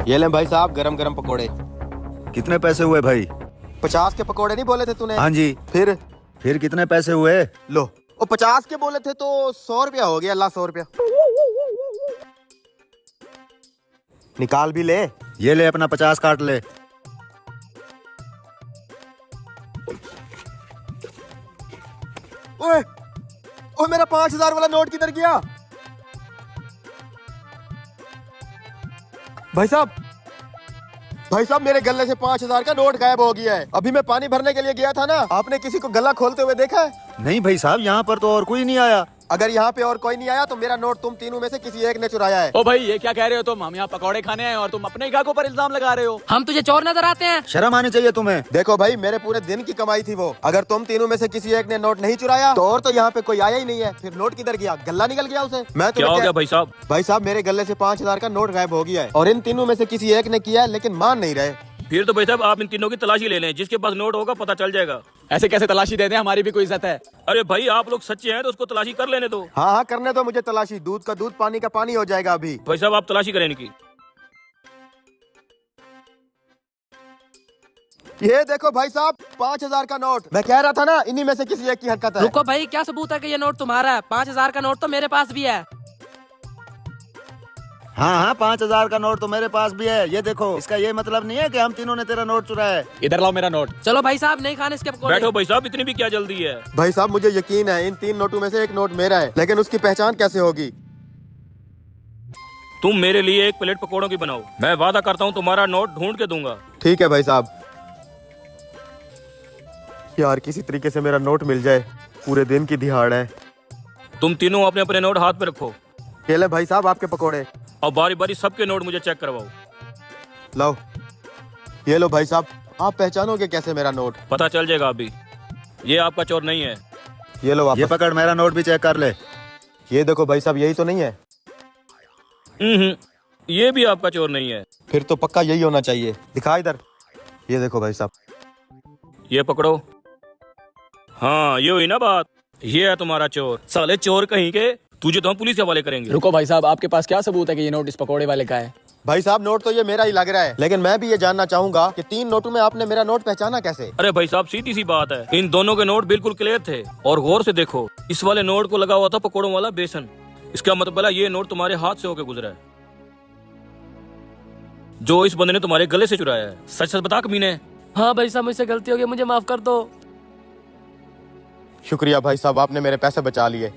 ये लें भाई साहब गरम गरम पकोड़े। कितने पैसे हुए भाई? 50 के पकोड़े नहीं बोले थे तूने? हाँ जी। फिर कितने पैसे हुए? लो, वो 50 के बोले थे तो 100 रुपया हो गया। ला 100 रुपया निकाल भी ले। ये ले अपना 50 काट ले। ओए, ओए मेरा 5000 वाला नोट किधर गया? भाई साहब मेरे गले से 5000 का नोट गायब हो गया है। अभी मैं पानी भरने के लिए गया था ना, आपने किसी को गला खोलते हुए देखा है? नहीं भाई साहब, यहाँ पर तो और कोई नहीं आया। अगर यहाँ पे और कोई नहीं आया तो मेरा नोट तुम तीनों में से किसी एक ने चुराया है। ओ भाई ये क्या कह रहे हो तुम? हम यहाँ पकौड़े खाने आए और तुम अपने ही ग्राहकों पर इल्जाम लगा रहे हो। हम तुझे चोर नजर आते हैं? शर्म आनी चाहिए तुम्हें। देखो भाई, मेरे पूरे दिन की कमाई थी वो। अगर तुम तीनों में से किसी एक ने नोट नहीं चुराया तो और तो यहाँ पे कोई आया ही नहीं है। फिर नोट किधर गया? गल्ला निकल गया उसे। मैं क्या हो गया भाई साहब? भाई साहब मेरे गले से 5000 का नोट गायब हो गया है और इन तीनों में से किसी एक ने किया है, लेकिन मान नहीं रहे। फिर तो भाई साहब आप इन तीनों की तलाशी ले लें, जिसके पास नोट होगा पता चल जाएगा। ऐसे कैसे तलाशी दे दें? हमारी भी कोई इज्जत है। अरे भाई आप लोग सच्चे हैं तो उसको तलाशी कर लेने दो। हाँ हाँ करने दो मुझे तलाशी। दूध का दूध पानी का पानी हो जाएगा अभी। भाई साहब आप तलाशी करें इनकी। ये देखो भाई साहब 5000 का नोट। मैं कह रहा था ना, इन्हीं में से किसी एक की हरकत है। रुको भाई, क्या सबूत है कि ये नोट तुम्हारा है? 5000 का नोट तो मेरे पास भी है। हाँ 5000 का नोट तो मेरे पास भी है। ये देखो, इसका ये मतलब नहीं है कि हम तीनों ने तेरा नोट चुराया है। इधर लाओ मेरा नोट। चलो भाई साहब, नहीं खाने इसके पकोड़े। बैठो भाई साहब, इतनी भी क्या जल्दी है? भाई साहब मुझे यकीन है इन 3 नोटों में से एक नोट मेरा है, लेकिन उसकी पहचान कैसे होगी? तुम मेरे लिए एक प्लेट पकौड़ों की बनाओ, मैं वादा करता हूँ तुम्हारा नोट ढूंढ के दूंगा। ठीक है भाई साहब। यार किसी तरीके से मेरा नोट मिल जाए, पूरे दिन की दिहाड़ है। तुम तीनों अपने अपने नोट हाथ पे रखो ये ले भाई साहब आपके पकोड़े। और बारी बारी सबके नोट मुझे चेक करवाओ। लो, ये लो भाई साहब। आप पहचानोगे कैसे मेरा नोट? पता चल जाएगा अभी। ये आपका चोर नहीं है। ये लो ये वापस। पकड़, मेरा नोट भी चेक कर ले। ये देखो भाई साहब, यही तो नहीं है? ये भी आपका चोर नहीं है। फिर तो पक्का यही होना चाहिए। दिखा इधर। ये देखो भाई साहब। ये पकड़ो। हाँ ये हुई ना बात। ये है तुम्हारा चोर। साले चोर कहीं के, तुझे तो हम पुलिस के हवाले करेंगे। रुको भाई साहब, आपके पास क्या सबूत है कि ये नोट इस पकौड़े वाले का है? भाई साहब नोट तो ये मेरा ही लग रहा है, लेकिन मैं भी ये जानना चाहूंगा कि 3 नोटों में आपने मेरा नोट पहचाना कैसे? अरे भाई साहब सीधी सी बात है, इन दोनों के नोट बिल्कुल क्लियर थे। और गौर से देखो, इस वाले नोट को लगा हुआ था पकौड़ों वाला बेसन। इसका मतलब है ये नोट तुम्हारे हाथ से होकर गुजरा है, जो इस बंदे ने तुम्हारे गले से चुराया है। सच सच बता कमीने। हाँ भाई साहब, मुझसे गलती हो गई, मुझे माफ कर दो। शुक्रिया भाई साहब, आपने मेरे पैसे बचा लिए।